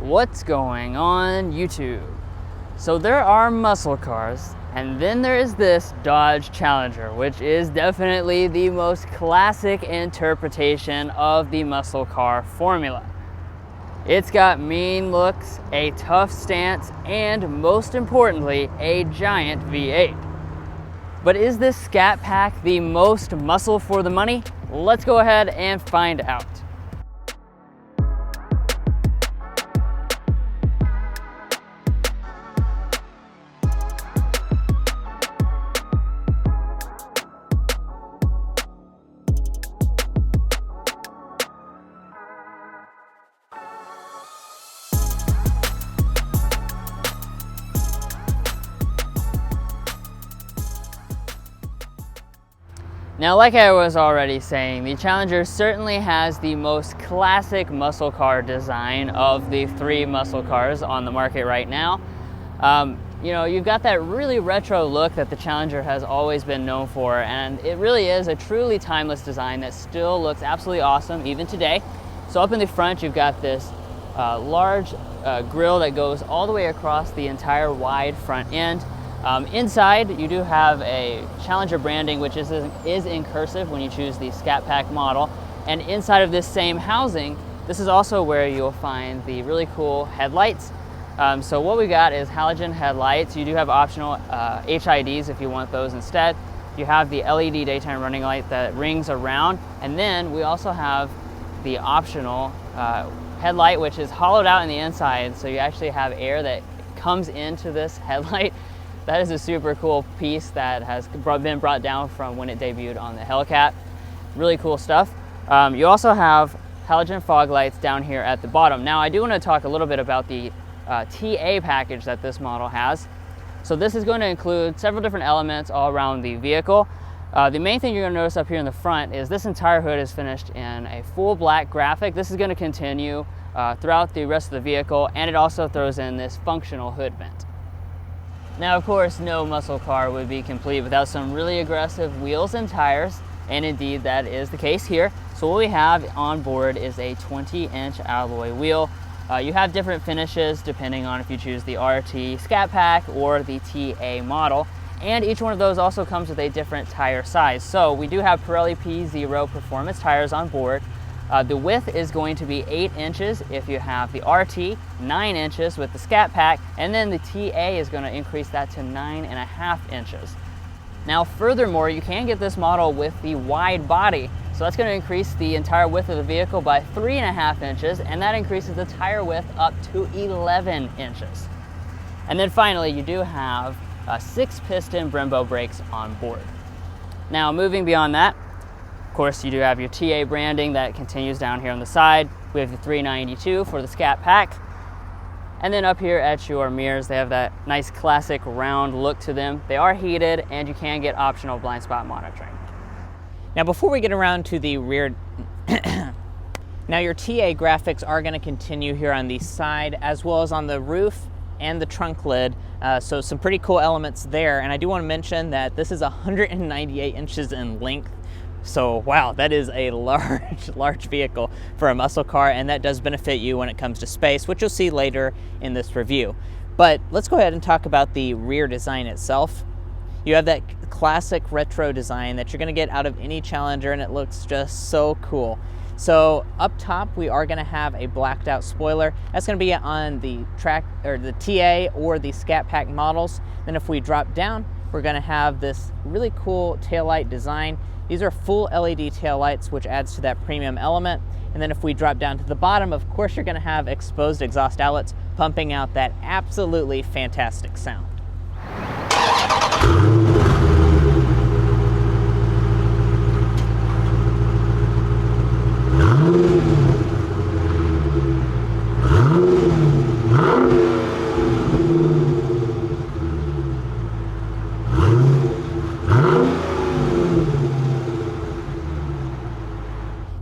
What's going on YouTube? So there are muscle cars, and then there is this Dodge Challenger, which is definitely the most classic interpretation of the muscle car formula. It's got mean looks, a tough stance, and most importantly, a giant V8. But is this Scat Pack the most muscle for the money? Let's go ahead and find out. Now, like I was already saying, the Challenger certainly has the most classic muscle car design of the three muscle cars on the market right now. You know, you've got that really retro look that the Challenger has always been known for, and it really is a truly timeless design that still looks absolutely awesome even today. So up in the front, you've got this large grille that goes all the way across the entire wide front end. Inside, you do have a Challenger branding, which is in cursive when you choose the Scat Pack model. And inside of this same housing, this is also where you'll find the really cool headlights. So what we got is halogen headlights. You do have optional HIDs if you want those instead. You have the LED daytime running light that rings around. And then we also have the optional headlight, which is hollowed out in the inside. So you actually have air that comes into this headlight. That is a super cool piece that has been brought down from when it debuted on the Hellcat. Really cool stuff. You also have halogen fog lights down here at the bottom. Now, I do want to talk a little bit about the TA package that this model has. So this is going to include several different elements all around the vehicle. The main thing you're going to notice up here in the front is this entire hood is finished in a full black graphic. This is going to continue throughout the rest of the vehicle, and it also throws in this functional hood vent. Now, of course, no muscle car would be complete without some really aggressive wheels and tires, and indeed that is the case here. So what we have on board is a 20-inch alloy wheel. You have different finishes depending on if you choose the RT Scat Pack or the TA model, and each one of those also comes with a different tire size. So we do have Pirelli P0 performance tires on board. The width is going to be 8 inches if you have the RT, 9 inches with the Scat Pack, and then the TA is going to increase that to 9.5 inches. Now, furthermore, you can get this model with the wide body, so that's going to increase the entire width of the vehicle by 3.5 inches, and that increases the tire width up to 11 inches. And then finally, you do have 6-piston Brembo brakes on board. Now, moving beyond that, of course, you do have your TA branding that continues down here on the side. We have the 392 for the Scat Pack. And then up here at your mirrors, they have that nice classic round look to them. They are heated, and you can get optional blind spot monitoring. Now, before we get around to the rear, now your TA graphics are going to continue here on the side as well as on the roof and the trunk lid. So some pretty cool elements there. And I do want to mention that this is 198 inches in length. So wow, that is a large vehicle for a muscle car, and that does benefit you when it comes to space, which you'll see later in this review. But let's go ahead and talk about the rear design itself. You have that classic retro design that you're going to get out of any Challenger, and it looks just so cool. So up top, we are going to have a blacked out spoiler. That's going to be on the TA or the Scat Pack models. Then if we drop down, we're going to have this really cool taillight design. These are full LED taillights, which adds to that premium element. And then if we drop down to the bottom, of course, you're going to have exposed exhaust outlets pumping out that absolutely fantastic sound.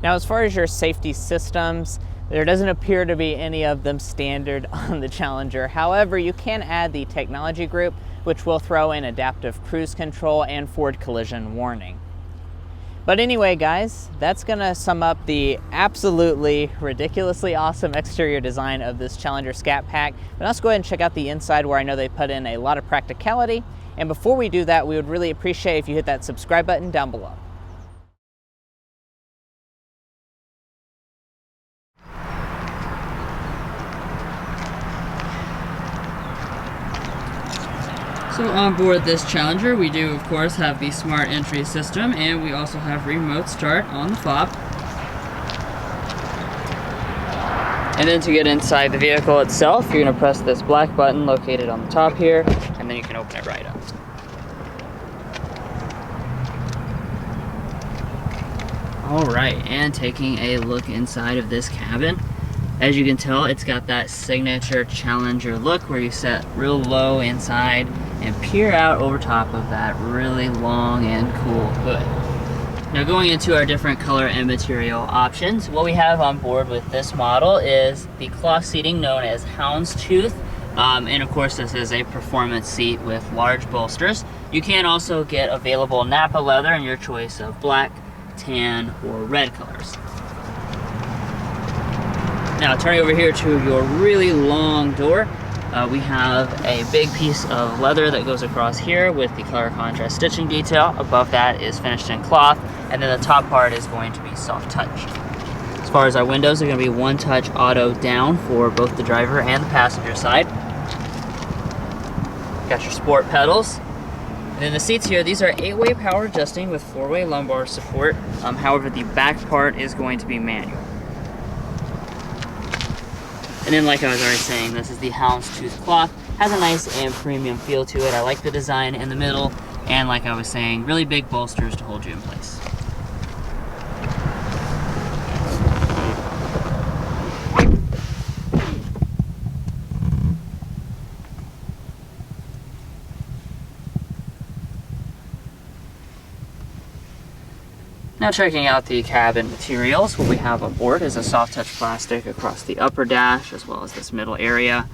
Now, as far as your safety systems, there doesn't appear to be any of them standard on the Challenger. However, you can add the technology group, which will throw in adaptive cruise control and forward collision warning. But anyway, guys, that's gonna sum up the absolutely ridiculously awesome exterior design of this Challenger Scat Pack. But let's go ahead and check out the inside, where I know they put in a lot of practicality. And before we do that, we would really appreciate if you hit that subscribe button down below. So on board this Challenger, we do of course have the smart entry system, and we also have remote start on the fob. And then to get inside the vehicle itself, you're going to press this black button located on the top here, and then you can open it right up. Alright, and taking a look inside of this cabin. As you can tell, it's got that signature Challenger look where you set real low inside and peer out over top of that really long and cool hood. Now going into our different color and material options, what we have on board with this model is the cloth seating known as houndstooth. And of course this is a performance seat with large bolsters. You can also get available Napa leather in your choice of black, tan, or red colors. Now turning over here to your really long door, we have a big piece of leather that goes across here with the color contrast stitching detail. Above that is finished in cloth, and then the top part is going to be soft touch. As far as our windows, they're going to be one touch auto down for both the driver and the passenger side. Got your sport pedals. And then the seats here, these are 8-way power adjusting with 4-way lumbar support. However, the back part is going to be manual. And then like I was already saying, this is the houndstooth cloth. Has a nice and premium feel to it. I like the design in the middle, and like I was saying, really big bolsters to hold you in place. Now checking out the cabin materials, what we have on board is a soft touch plastic across the upper dash as well as this middle area.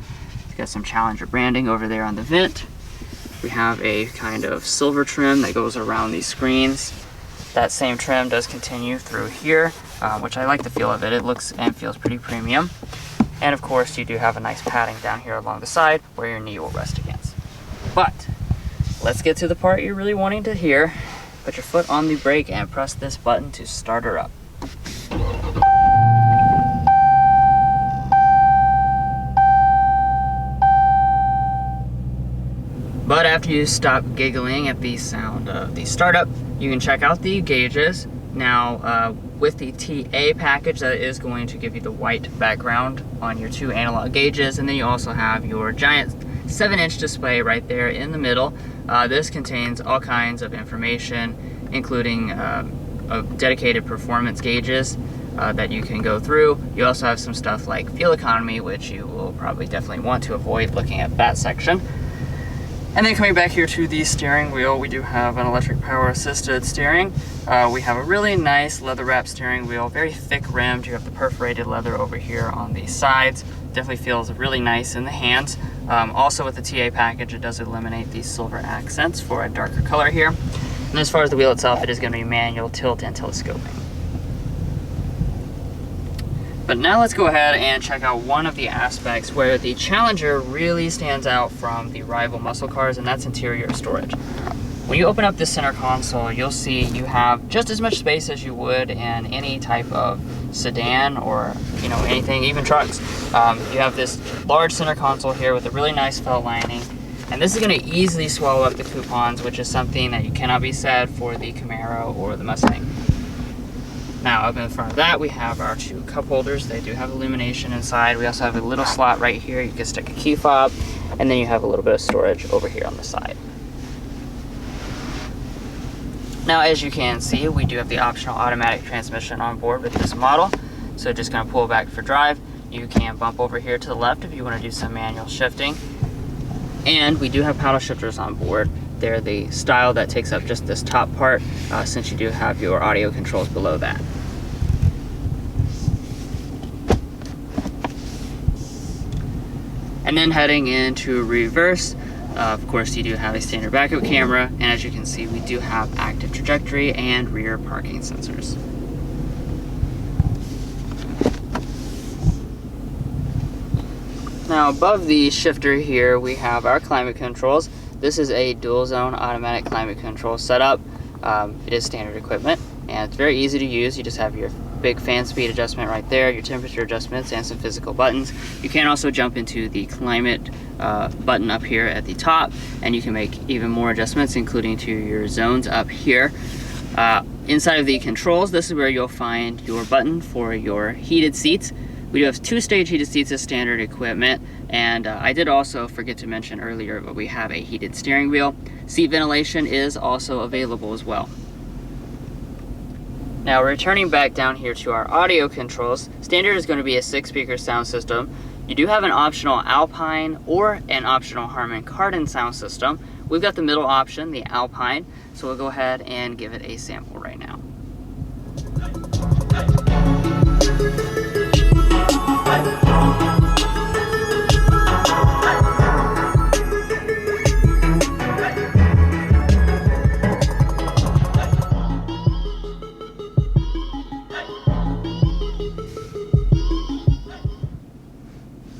It's got some Challenger branding over there on the vent. We have a kind of silver trim that goes around these screens. That same trim does continue through here, which I like the feel of it. It looks and feels pretty premium. And of course you do have a nice padding down here along the side where your knee will rest against. But let's get to the part you're really wanting to hear. Put your foot on the brake and press this button to start her up. But after you stop giggling at the sound of the startup, you can check out the gauges. Now, with the TA package, that is going to give you the white background on your 2 analog gauges, and then you also have your giant 7-inch display right there in the middle. This contains all kinds of information, including dedicated performance gauges that you can go through. You also have some stuff like fuel economy, which you will probably definitely want to avoid looking at that section. And then coming back here to the steering wheel, we do have an electric power assisted steering. We have a really nice leather wrap steering wheel, very thick rimmed. You have the perforated leather over here on the sides. Definitely feels really nice in the hands. Also with the TA package, it does eliminate these silver accents for a darker color here. And as far as the wheel itself, it is going to be manual tilt and telescoping. But now let's go ahead and check out one of the aspects where the Challenger really stands out from the rival muscle cars, and that's interior storage. When you open up this center console, you'll see you have just as much space as you would in any type of sedan or anything, even trucks. You have this large center console here with a really nice felt lining, and this is going to easily swallow up the coupons, which is something that you cannot be said for the Camaro or the Mustang. Now up in front of that, we have our 2 cup holders. They do have illumination inside. We also have a little slot right here. You can stick a key fob, and then you have a little bit of storage over here on the side. Now, as you can see, we do have the optional automatic transmission on board with this model. So just gonna pull back for drive. You can bump over here to the left if you want to do some manual shifting. And we do have paddle shifters on board. They're the style that takes up just this top part, since you do have your audio controls below that. And then heading into reverse, Of course, you do have a standard backup camera, and as you can see, we do have active trajectory and rear parking sensors. Now above the shifter here, we have our climate controls. This is a dual zone automatic climate control setup. It is standard equipment, and it's very easy to use. You just have your big fan speed adjustment right there, your temperature adjustments, and some physical buttons. You can also jump into the climate button up here at the top, and you can make even more adjustments, including to your zones up here. Inside of the controls, this is where you'll find your button for your heated seats. We do have 2-stage heated seats as standard equipment, and I did also forget to mention earlier, but we have a heated steering wheel. Seat ventilation is also available as well. Now returning back down here to our audio controls, standard is going to be a 6-speaker sound system. You do have an optional Alpine or an optional Harman Kardon sound system. We've got the middle option, the Alpine, so we'll go ahead and give it a sample right now.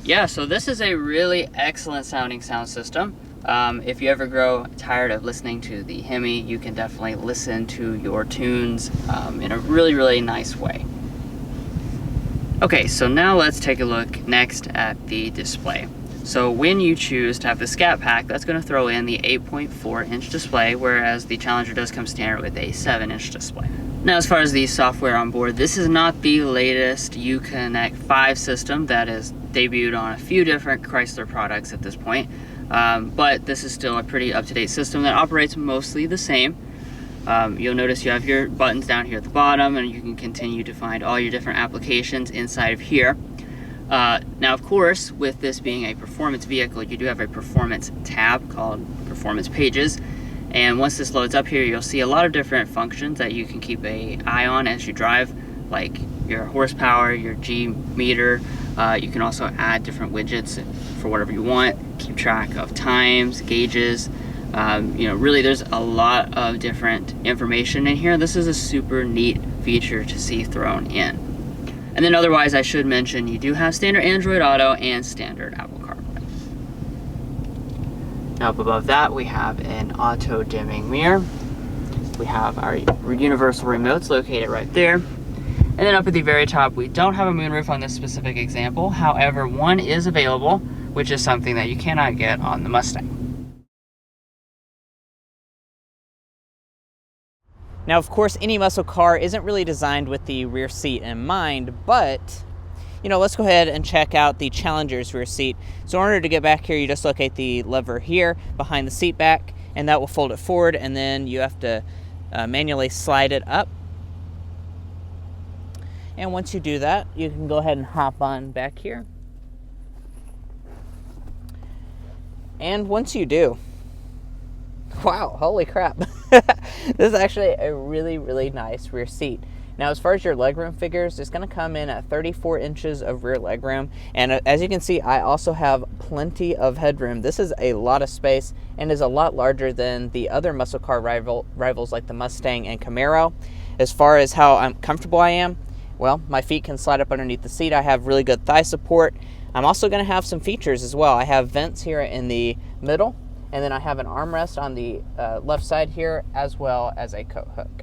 Yeah, so this is a really excellent sounding sound system. If you ever grow tired of listening to the Hemi, you can definitely listen to your tunes in a really, really nice way. Okay, so now let's take a look next at the display. So when you choose to have the Scat pack, that's going to throw in the 8.4-inch display, whereas the Challenger does come standard with a 7-inch display. Now, as far as the software on board, this is not the latest Uconnect 5 system that is debuted on a few different Chrysler products at this point, but this is still a pretty up-to-date system that operates mostly the same. You'll notice you have your buttons down here at the bottom, and you can continue to find all your different applications inside of here. Now, of course, with this being a performance vehicle, you do have a performance tab called Performance Pages. And once this loads up here, you'll see a lot of different functions that you can keep an eye on as you drive, like your horsepower, your G meter. You can also add different widgets for whatever you want, keep track of times, gauges. Really there's a lot of different information in here. This is a super neat feature to see thrown in. And then otherwise, I should mention, you do have standard Android Auto and standard Apple CarPlay. Now up above that, we have an auto dimming mirror. We have our universal remotes located right there. And then up at the very top, we don't have a moonroof on this specific example. However, one is available, which is something that you cannot get on the Mustang. Now, of course, any muscle car isn't really designed with the rear seat in mind, but let's go ahead and check out the Challenger's rear seat. So in order to get back here, you just locate the lever here behind the seat back, and that will fold it forward, and then you have to manually slide it up. And once you do that, you can go ahead and hop on back here. And once you do, wow, holy crap. This is actually a really, really nice rear seat. Now, as far as your legroom figures, it's going to come in at 34 inches of rear legroom. And as you can see, I also have plenty of headroom. This is a lot of space and is a lot larger than the other muscle car rivals like the Mustang and Camaro. As far as how comfortable I am, well, my feet can slide up underneath the seat. I have really good thigh support. I'm also going to have some features as well. I have vents here in the middle, and then I have an armrest on the left side here, as well as a coat hook.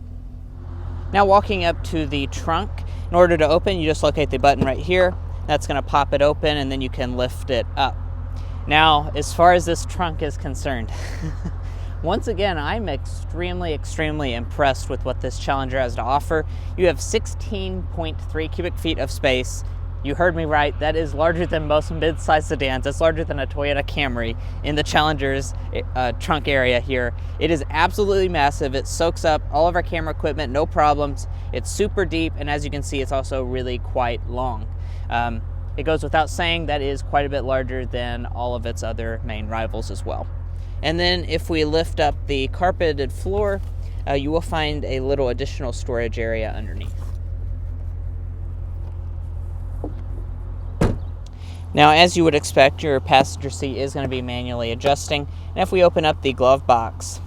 Now, walking up to the trunk, in order to open, you just locate the button right here. That's going to pop it open, and then you can lift it up. Now, as far as this trunk is concerned, once again, I'm extremely, extremely impressed with what this Challenger has to offer. You have 16.3 cubic feet of space. You heard me right, that is larger than most mid-size sedans. It's larger than a Toyota Camry in the Challenger's trunk area here. It is absolutely massive. It soaks up all of our camera equipment, no problems. It's super deep, and as you can see, it's also really quite long. It goes without saying that is quite a bit larger than all of its other main rivals as well. And then if we lift up the carpeted floor, you will find a little additional storage area underneath. Now, as you would expect, your passenger seat is going to be manually adjusting. And if we open up the glove box,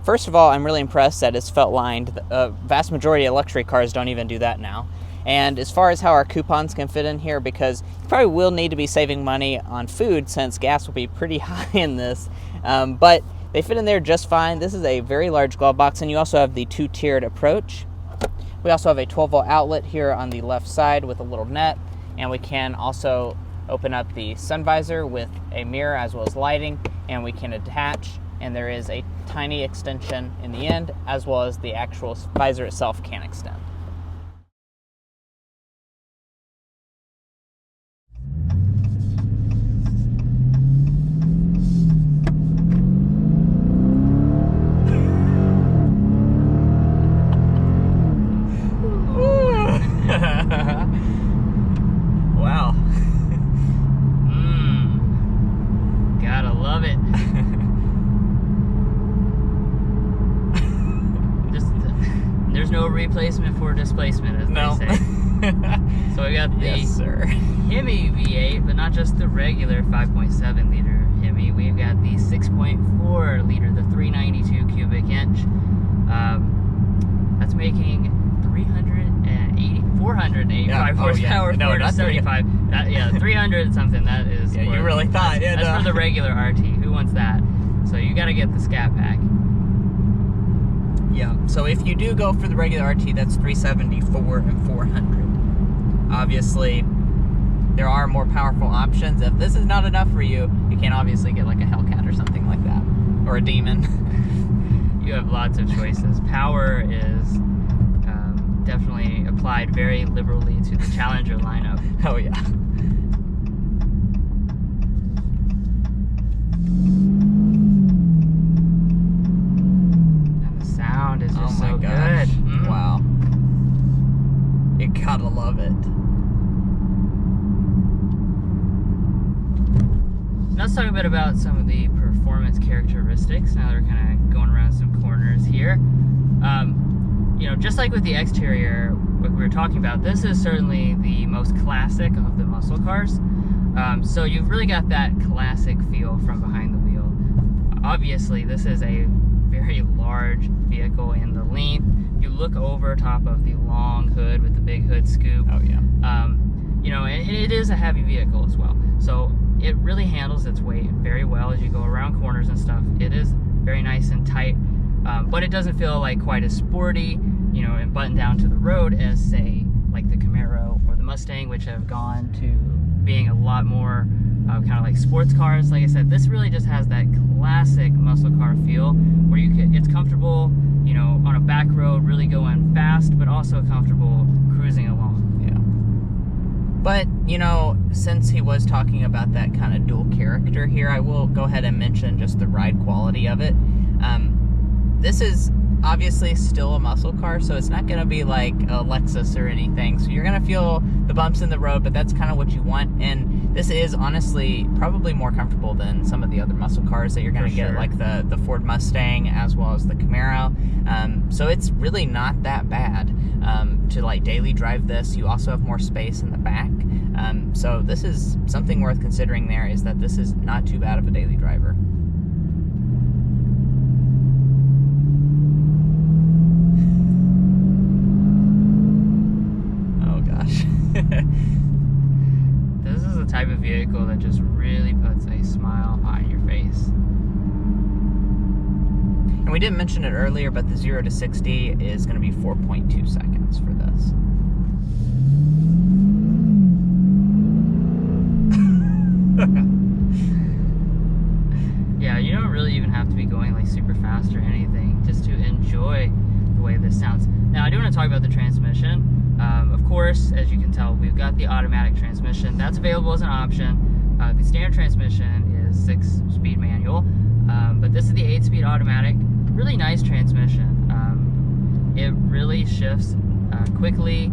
first of all, I'm really impressed that it's felt lined. The vast majority of luxury cars don't even do that now. And as far as how our coupons can fit in here, because you probably will need to be saving money on food since gas will be pretty high in this, but they fit in there just fine. This is a very large glove box, and you also have the two-tiered approach. We also have a 12-volt outlet here on the left side with a little net, and we can also open up the sun visor with a mirror as well as lighting, and we can attach, and there is a tiny extension in the end, as well as the actual visor itself can extend. Wow. Gotta love it. There's no replacement for displacement, as they say. So we got the Hemi V8, but not just the regular 5.7 liter Hemi. We've got the 6.4 liter, the 392 cubic inch. That's making 485 horsepower, 475. 300 something. That is. Yeah, you really thought. That's for the regular RT. Who wants that? So you got to get the Scat pack. Yeah. So if you do go for the regular RT, that's 374 and 400. Obviously, there are more powerful options. If this is not enough for you, you can obviously get like a Hellcat or something like that, or a Demon. You have lots of choices. Power is definitely applied very liberally to the Challenger lineup. Oh yeah. And the sound is just so good. Wow. You gotta love it. Now let's talk a bit about some of the performance characteristics. Now that we're kind of going around some corners here. You know, just like with the exterior, what we were talking about, this is certainly the most classic of the muscle cars. So you've really got that classic feel from behind the wheel. Obviously, this is a very large vehicle in the length. You look over top of the long hood with the big hood scoop. Oh yeah. You know, it is a heavy vehicle as well. So it really handles its weight very well as you go around corners and stuff. It is very nice and tight, but it doesn't feel like quite as sporty, you know, and buttoned down to the road as, say, like the Camaro or the Mustang, which have gone to being a lot more kind of like sports cars. Like I said, this really just has that classic muscle car feel where it's comfortable, you know, on a back road, really going fast, but also comfortable cruising along. Yeah. But, you know, since he was talking about that kind of dual character here, I will go ahead and mention just the ride quality of it. This is obviously still a muscle car, so it's not going to be like a Lexus or anything. So you're going to feel the bumps in the road, but that's kind of what you want. And this is honestly probably more comfortable than some of the other muscle cars that you're going to get, like the Ford Mustang as well as the Camaro. So it's really not that bad to like daily drive this. You also have more space in the back. So this is something worth considering there, is that this is not too bad of a daily driver. This is the type of vehicle that just really puts a smile on your face. And we didn't mention it earlier, but the 0 to 60 is going to be 4.2 seconds for this. Yeah, you don't really even have to be going like super fast or anything just to enjoy the way this sounds. Now, I do want to talk about the transmission. Of course, as you can tell, we've got the automatic transmission. That's available as an option. The standard transmission is 6-speed manual, but this is the 8-speed automatic. Really nice transmission. It really shifts quickly.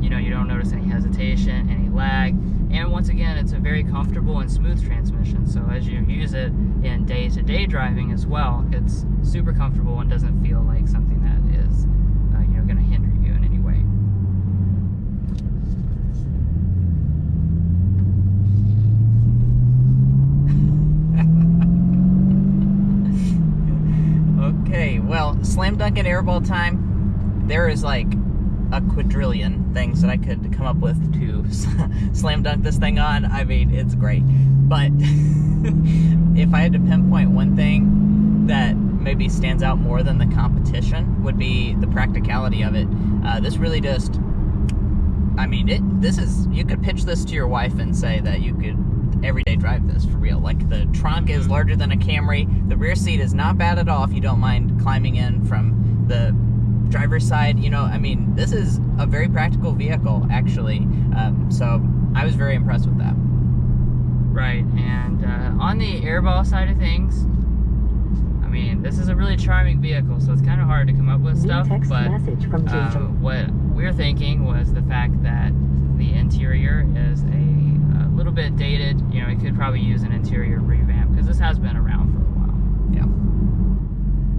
You know, you don't notice any hesitation, any lag, and once again, it's a very comfortable and smooth transmission. So as you use it in day-to-day driving as well, it's super comfortable and doesn't feel like something that is, you know, going to hinder you in any way. slam dunk and airball time, there is like a quadrillion things that I could come up with to slam dunk this thing on. I mean, it's great. But if I had to pinpoint one thing that maybe stands out more than the competition, would be the practicality of it. This really just, I mean, this is, you could pitch this to your wife and say that you could everyday drive this for real. Like, the trunk is larger than a Camry. The rear seat is not bad at all if you don't mind climbing in from the driver's side. You know, I mean, this is a very practical vehicle, actually. So I was very impressed with that. Right, and on the airball side of things, I mean, this is a really charming vehicle, so it's kind of hard to come up with stuff, but what we're thinking was the fact that the interior is a little bit dated. You know, it could probably use an interior revamp, because this has been around for a while. Yeah.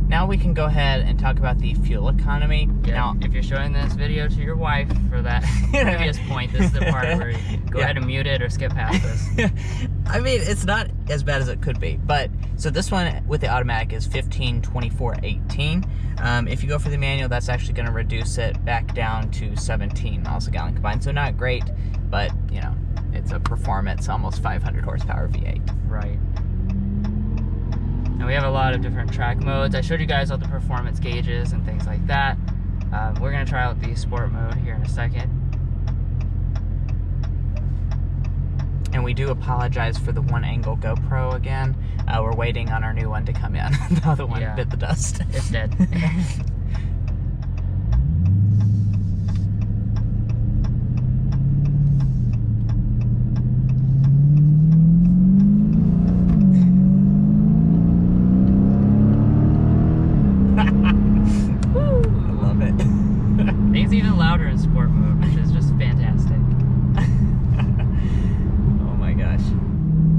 Now we can go ahead and talk about the fuel economy. Yeah, now, if you're showing this video to your wife for that previous point, this is the part where you go ahead and mute it or skip past this. I mean, it's not as bad as it could be, but so this one with the automatic is 1524.18. If you go for the manual, that's actually going to reduce it back down to 17 miles a gallon combined. So not great, but you know, it's a performance, almost 500 horsepower V8. Right. And we have a lot of different track modes. I showed you guys all the performance gauges and things like that. We're going to try out the sport mode here in a second. And we do apologize for the one angle GoPro again. We're waiting on our new one to come in. The other one bit the dust. It's dead. It's even louder in sport mode, which is just fantastic. Oh my gosh.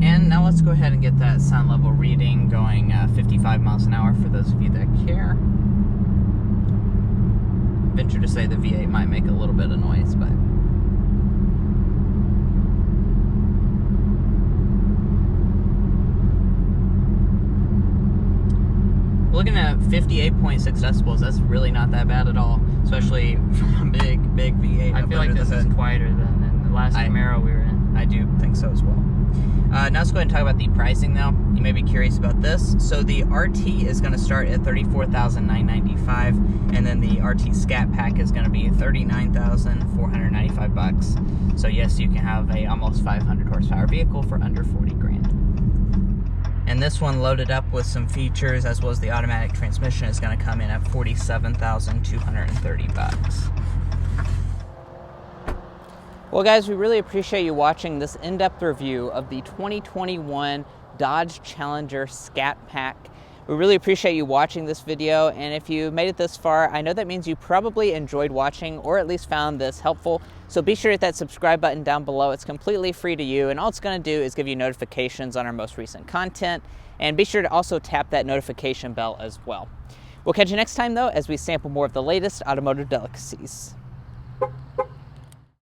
And now let's go ahead and get that sound level reading going 55 miles an hour for those of you that care. Venture to say the V8 might make a little bit of noise, but looking at 58.6 decibels, that's really not that bad at all, especially from a big V8. I feel like this is quieter than in the last Camaro we were in. I do think so as well. Now let's go ahead and talk about the pricing though. You may be curious about this. So the RT is going to start at $34,995, and then the RT Scat Pack is going to be $39,495. So yes, you can have a almost 500 horsepower vehicle for under 40 grand. And this one, loaded up with some features as well as the automatic transmission, is going to come in at $47,230. Well guys, we really appreciate you watching this in-depth review of the 2021 Dodge Challenger Scat Pack. We really appreciate you watching this video, and if you made it this far, I know that means you probably enjoyed watching or at least found this helpful. So be sure to hit that subscribe button down below. It's completely free to you, and all it's going to do is give you notifications on our most recent content, and be sure to also tap that notification bell as well. We'll catch you next time though, as we sample more of the latest automotive delicacies.